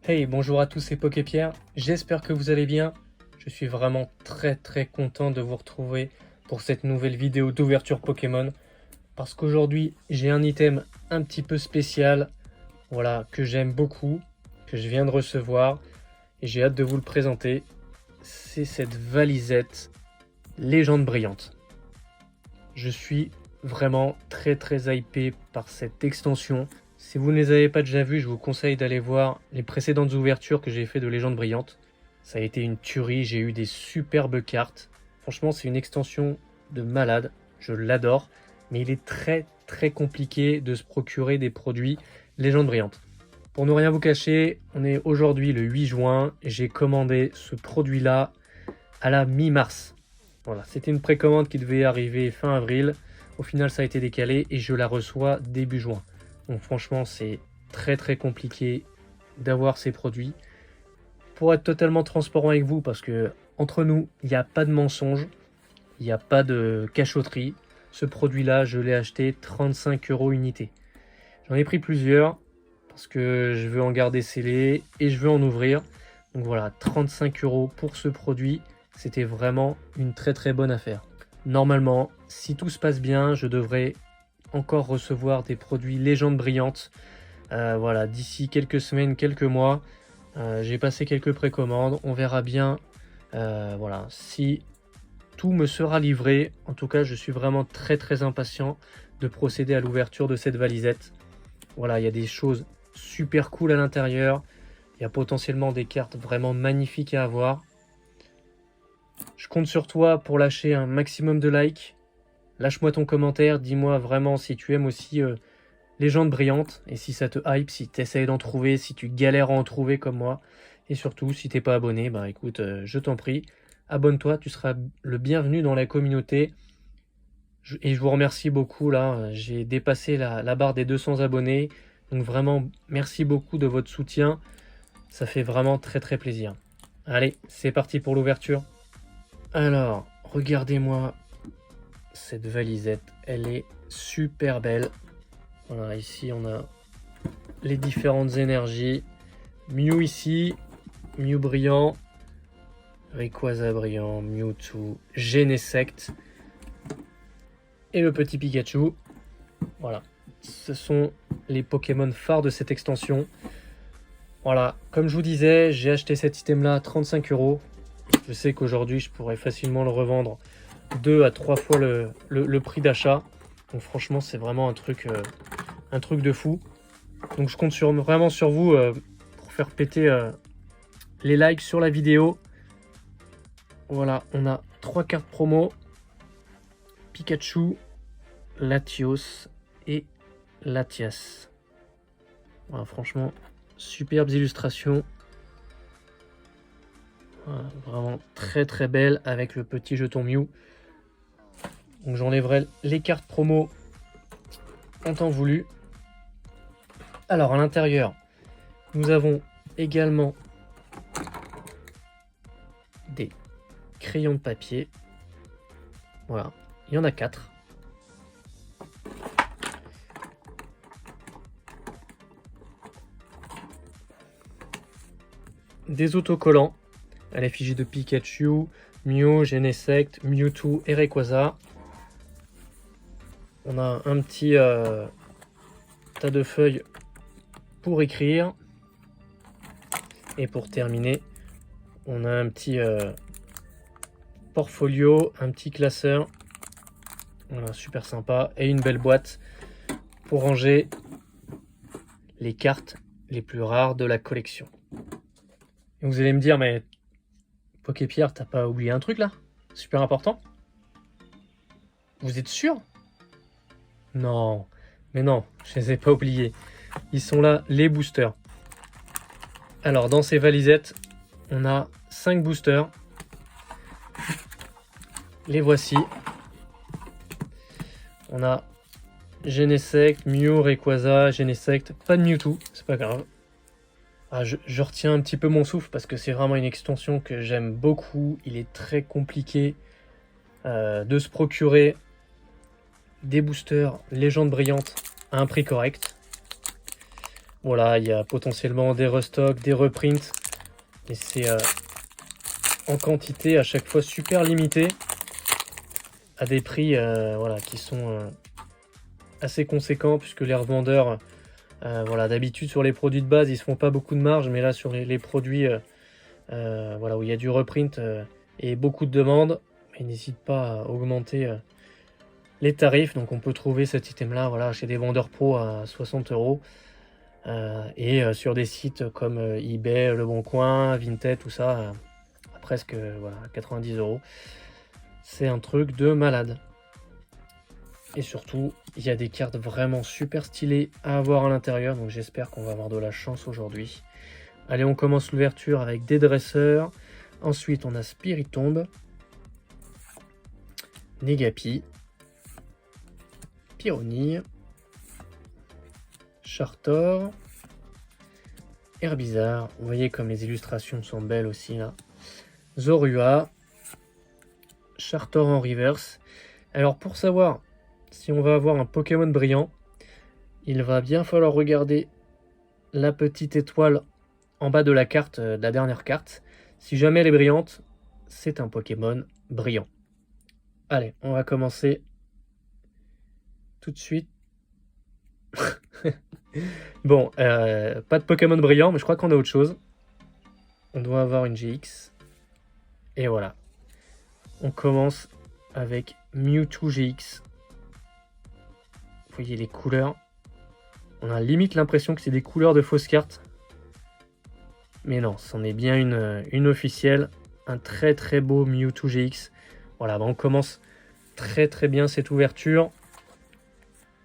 Hey, bonjour à tous, c'est Poképierre, j'espère que vous allez bien. Je suis vraiment très content de vous retrouver pour cette nouvelle vidéo d'ouverture Pokémon. Parce qu'aujourd'hui, j'ai un item un petit peu spécial, voilà, que j'aime beaucoup, que je viens de recevoir, et j'ai hâte de vous le présenter. C'est cette valisette Légende Brillante. Je suis vraiment très hypé par cette extension. Si vous ne les avez pas déjà vus, je vous conseille d'aller voir les précédentes ouvertures que j'ai fait de Légende Brillante. Ça a été une tuerie, j'ai eu des superbes cartes. Franchement, c'est une extension de malade, je l'adore. Mais il est très compliqué de se procurer des produits Légende Brillante. Pour ne rien vous cacher, on est aujourd'hui le 8 juin. J'ai commandé ce produit-là à la mi-mars. Voilà, c'était une précommande qui devait arriver fin avril. Au final, ça a été décalé et je la reçois début juin. Donc franchement, c'est très compliqué d'avoir ces produits. Pour être totalement transparent avec vous, parce que entre nous, il n'y a pas de mensonge, il n'y a pas de cachotterie. Ce produit-là, je l'ai acheté 35 € unité. J'en ai pris plusieurs parce que je veux en garder scellé et je veux en ouvrir. Donc voilà, 35 € pour ce produit. C'était vraiment une très bonne affaire. Normalement, si tout se passe bien, je devrais encore recevoir des produits Légende Brillante. Voilà, d'ici quelques semaines, quelques mois. J'ai passé quelques précommandes. On verra bien voilà, si tout me sera livré. En tout cas, je suis vraiment très impatient de procéder à l'ouverture de cette valisette. Voilà, il y a des choses super cool à l'intérieur. Il y a potentiellement des cartes vraiment magnifiques à avoir. Je compte sur toi pour lâcher un maximum de likes. Lâche-moi ton commentaire, dis-moi vraiment si tu aimes aussi Légende Brillante et si ça te hype, si tu essayes d'en trouver, si tu galères à en trouver comme moi. Et surtout, si t'es pas abonné, bah écoute, je t'en prie, abonne-toi, tu seras le bienvenu dans la communauté. Et je vous remercie beaucoup là, j'ai dépassé la barre des 200 abonnés. Donc vraiment, merci beaucoup de votre soutien. Ça fait vraiment très plaisir. Allez, c'est parti pour l'ouverture. Alors, regardez-moi cette valisette, elle est super belle. Voilà, ici on a les différentes énergies. Mew ici, Mew brillant, Rayquaza brillant, Mewtwo, Genesect et le petit Pikachu. Voilà, ce sont les Pokémon phares de cette extension. Voilà, comme je vous disais, j'ai acheté cet item là à 35 €. Je sais qu'aujourd'hui je pourrais facilement le revendre 2 à 3 fois le prix d'achat. Donc franchement, c'est vraiment un truc de fou. Donc je compte vraiment sur vous pour faire péter les likes sur la vidéo. Voilà, on a 3 cartes promo. Pikachu, Latios et Latias. Voilà, franchement, superbes illustrations. Voilà, vraiment très belle avec le petit jeton Mew. Donc j'enlèverai les cartes promo en temps voulu. Alors à l'intérieur, nous avons également des crayons de papier. Voilà, il y en a 4. Des autocollants à l'effigie de Pikachu, Mew, Genesect, Mewtwo et Rayquaza. On a un petit tas de feuilles pour écrire. Et pour terminer, on a un petit portfolio, un petit classeur. Voilà, super sympa. Et une belle boîte pour ranger les cartes les plus rares de la collection. Et vous allez me dire, mais Poképierre, t'as pas oublié un truc là? Super important? Vous êtes sûr? Non, mais non, je les ai pas oubliés. Ils sont là, les boosters. Alors, dans ces valisettes, on a 5 boosters. Les voici. On a Genesect, Mew, Rayquaza, Genesect. Pas de Mewtwo, c'est pas grave. Ah, je retiens un petit peu mon souffle parce que c'est vraiment une extension que j'aime beaucoup. Il est très compliqué de se procurer des boosters Légende Brillante à un prix correct. Voilà, il y a potentiellement des restocks, des reprints. Mais c'est en quantité à chaque fois super limité. À des prix voilà, qui sont assez conséquents. Puisque les revendeurs, voilà, d'habitude sur les produits de base, ils se font pas beaucoup de marge. Mais là, sur les produits voilà, où il y a du reprint et beaucoup de demandes, ils n'hésitent pas à augmenter les tarifs. Donc on peut trouver cet item là, voilà, chez des vendeurs pro à 60 euros et sur des sites comme eBay, Le Bon Coin, Vinted, tout ça à presque voilà, 90 euros. C'est un truc de malade. Et surtout, il y a des cartes vraiment super stylées à avoir à l'intérieur, donc j'espère qu'on va avoir de la chance aujourd'hui. Allez, on commence l'ouverture avec des dresseurs. Ensuite, on a Spiritomb, Negapi, Pyronille, Chartor, Herbizarre. Vous voyez comme les illustrations sont belles aussi là. Zorua, Chartor en reverse. Alors pour savoir si on va avoir un Pokémon brillant, il va bien falloir regarder la petite étoile en bas de la carte, de la dernière carte. Si jamais elle est brillante, c'est un Pokémon brillant. Allez, on va commencer tout de suite. Bon, pas de Pokémon brillant, mais je crois qu'on a autre chose. On doit avoir une GX. Et voilà. On commence avec Mewtwo GX. Vous voyez les couleurs. On a limite l'impression que c'est des couleurs de fausses cartes. Mais non, c'en est bien une officielle. Un très très beau Mewtwo GX. Voilà, bah on commence très très bien cette ouverture.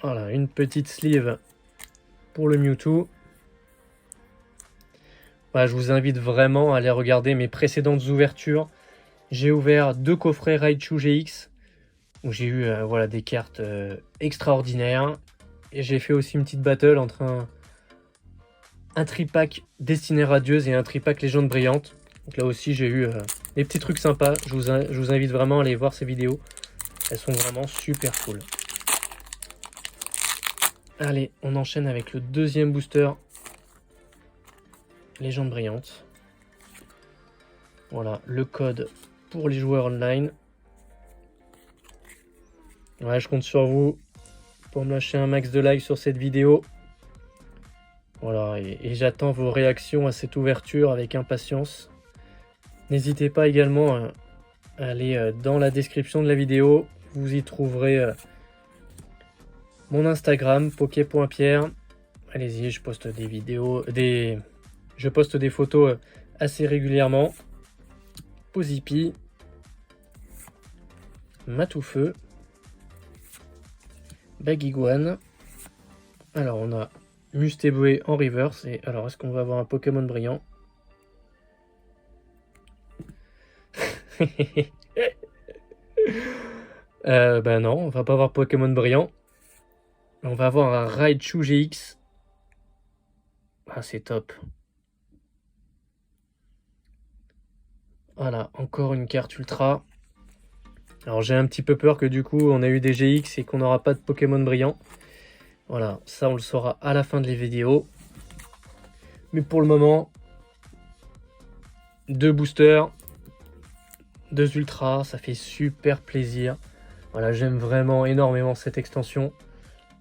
Voilà, une petite sleeve pour le Mewtwo. Voilà, je vous invite vraiment à aller regarder mes précédentes ouvertures. J'ai ouvert 2 coffrets Raichu GX où j'ai eu voilà, des cartes extraordinaires. Et j'ai fait aussi une petite battle entre un tripack Destinée Radieuse et un tripack Légende Brillante. Donc là aussi j'ai eu des petits trucs sympas. Je vous invite vraiment à aller voir ces vidéos. Elles sont vraiment super cool. Allez, on enchaîne avec le deuxième booster. Légende Brillante. Voilà, le code pour les joueurs online. Ouais, je compte sur vous pour me lâcher un max de likes sur cette vidéo. Voilà, et j'attends vos réactions à cette ouverture avec impatience. N'hésitez pas également à aller dans la description de la vidéo. Vous y trouverez mon Instagram, poké.pierre. Allez-y, je poste des vidéos, je poste des photos assez régulièrement. Pozipi, Matoufeu, Bagiguane. Alors on a Mustéboué en reverse. Et alors est-ce qu'on va avoir un Pokémon brillant? Bah non, on va pas avoir Pokémon brillant. On va avoir un Raichu GX. Ah, c'est top. Voilà, encore une carte ultra. Alors j'ai un petit peu peur que du coup on a eu des GX et qu'on n'aura pas de Pokémon brillant. Voilà, ça on le saura à la fin de les vidéos. Mais pour le moment, 2 boosters, 2 ultras, ça fait super plaisir. Voilà, j'aime vraiment énormément cette extension.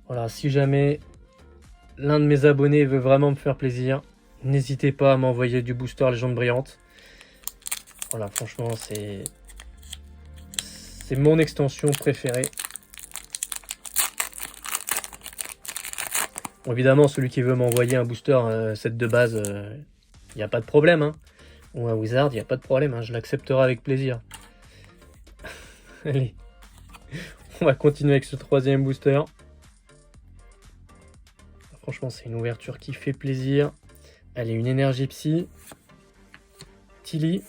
Voilà, si jamais l'un de mes abonnés veut vraiment me faire plaisir, n'hésitez pas à m'envoyer du booster Légende Brillante. Voilà, franchement, c'est mon extension préférée. Bon, évidemment, celui qui veut m'envoyer un booster set de base, il n'y a pas de problème. Hein. Ou un Wizard, il n'y a pas de problème. Hein. Je l'accepterai avec plaisir. Allez, on va continuer avec ce troisième booster. Franchement, c'est une ouverture qui fait plaisir. Allez, une énergie psy. Tilly.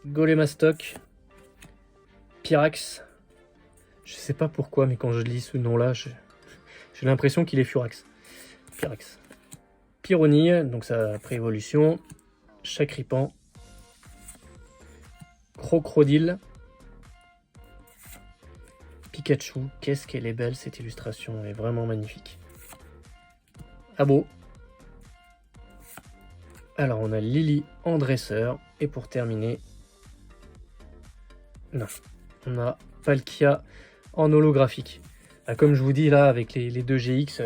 Golémastoc. Pyrax. Je sais pas pourquoi, mais quand je lis ce nom-là, j'ai l'impression qu'il est Furax. Pyrax. Pyronille, donc sa préévolution. Chacripan. Crocodile. Pikachu. Qu'est-ce qu'elle est belle cette illustration, elle est vraiment magnifique. Abo. Alors, on a Lily en dresseur. Et pour terminer, non, on a Palkia en holographique. Comme je vous dis là, avec les deux GX,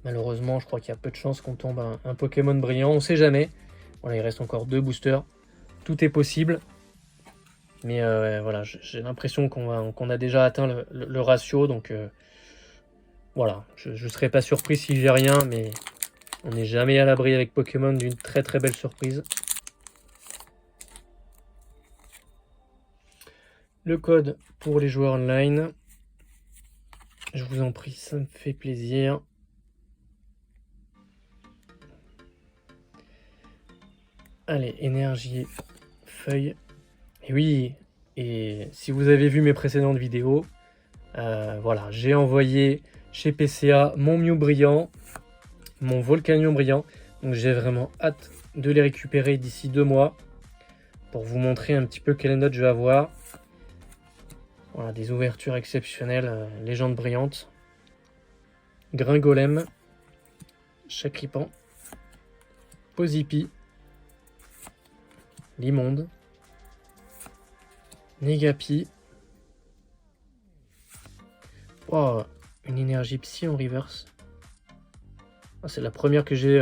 malheureusement, je crois qu'il y a peu de chances qu'on tombe un Pokémon brillant. On sait jamais. Voilà, il reste encore 2 boosters. Tout est possible. Mais voilà, j'ai l'impression qu'on a déjà atteint le ratio. Donc voilà, je ne serais pas surpris si j'ai rien. Mais on n'est jamais à l'abri avec Pokémon d'une très très belle surprise. Le code pour les joueurs online. Je vous en prie, ça me fait plaisir. Allez, énergie, feuille. Et oui, et si vous avez vu mes précédentes vidéos, voilà, j'ai envoyé chez PCA mon Mew brillant, mon Volcanion brillant. Donc j'ai vraiment hâte de les récupérer d'ici 2 mois pour vous montrer un petit peu quelle note je vais avoir. Voilà, des ouvertures exceptionnelles, légende brillante. Gringolem, Chakripan, Pozipi, Limonde, Negapi. Oh, une énergie psy en reverse. Ah, c'est la première que j'ai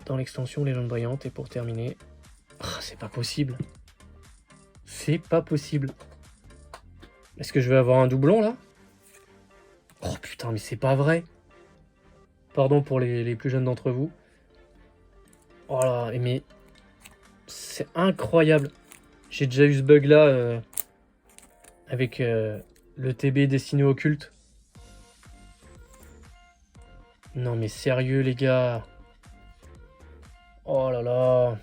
dans l'extension Légende brillante. Et pour terminer, c'est pas possible. C'est pas possible. Est-ce que je vais avoir un doublon là? Oh putain, mais c'est pas vrai. Pardon pour les plus jeunes d'entre vous. Oh là, mais c'est incroyable. J'ai déjà eu ce bug là avec le TB destiné au culte. Non mais sérieux les gars. Oh là là.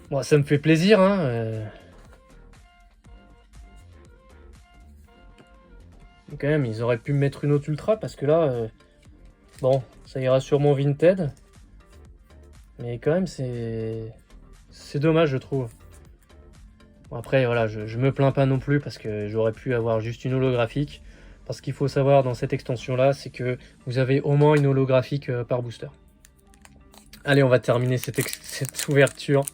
Bon, ça me fait plaisir hein. Quand même, ils auraient pu me mettre une autre ultra parce que là, bon, ça ira sûrement Vinted. Mais quand même, c'est dommage, je trouve. Bon, après, voilà, je me plains pas non plus parce que j'aurais pu avoir juste une holographique. Parce qu'il faut savoir dans cette extension-là, c'est que vous avez au moins une holographique par booster. Allez, on va terminer cette ouverture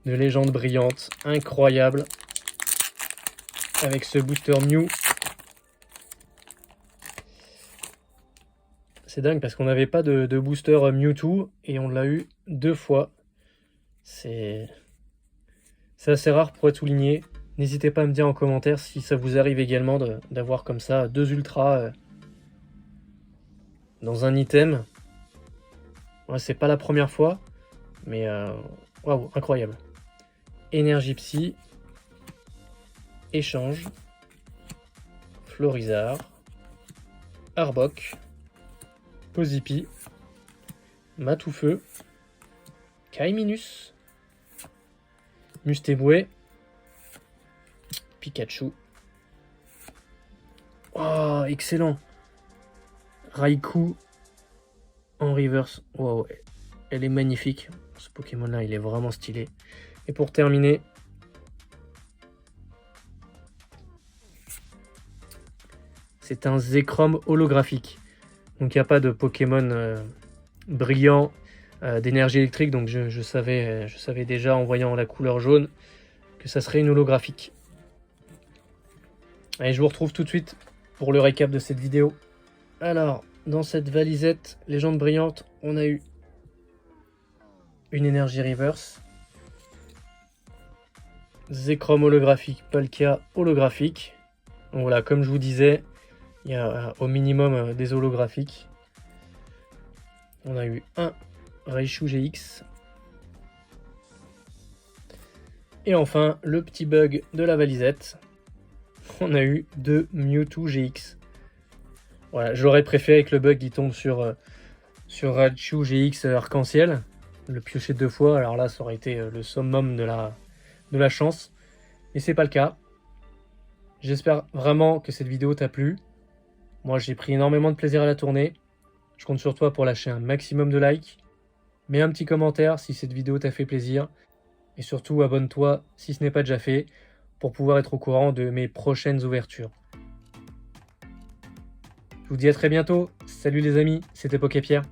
de légende brillante. Incroyable. Avec ce booster Mew. C'est dingue parce qu'on n'avait pas de booster Mewtwo et on l'a eu 2 fois. C'est assez rare pour être souligné. N'hésitez pas à me dire en commentaire si ça vous arrive également d'avoir comme ça 2 ultras dans un item. Ouais, c'est pas la première fois, mais waouh, incroyable. Énergie psy, échange, Florizard, Arbok, Pozipi, Matoufeu, Kaiminus, Mustéboué, Pikachu. Oh, excellent. Raikou en reverse. Wow, elle est magnifique. Ce Pokémon-là, il est vraiment stylé. Et pour terminer, c'est un Zekrom holographique. Donc il n'y a pas de Pokémon brillant d'énergie électrique. Donc je savais déjà en voyant la couleur jaune que ça serait une holographique. Allez, je vous retrouve tout de suite pour le récap de cette vidéo. Alors, dans cette valisette légende brillante, on a eu une énergie reverse, Zekrom holographique, Palkia holographique. Donc voilà, comme je vous disais, il y a au minimum des holographiques. On a eu un Raichu GX. Et enfin, le petit bug de la valisette. On a eu 2 Mewtwo GX. Voilà, j'aurais préféré que le bug il tombe sur Raichu GX arc-en-ciel. Le piocher 2 fois, alors là ça aurait été le summum de la chance. Mais c'est pas le cas. J'espère vraiment que cette vidéo t'a plu. Moi j'ai pris énormément de plaisir à la tourner. Je compte sur toi pour lâcher un maximum de likes. Mets un petit commentaire si cette vidéo t'a fait plaisir. Et surtout abonne-toi si ce n'est pas déjà fait pour pouvoir être au courant de mes prochaines ouvertures. Je vous dis à très bientôt. Salut les amis, c'était PokéPierre.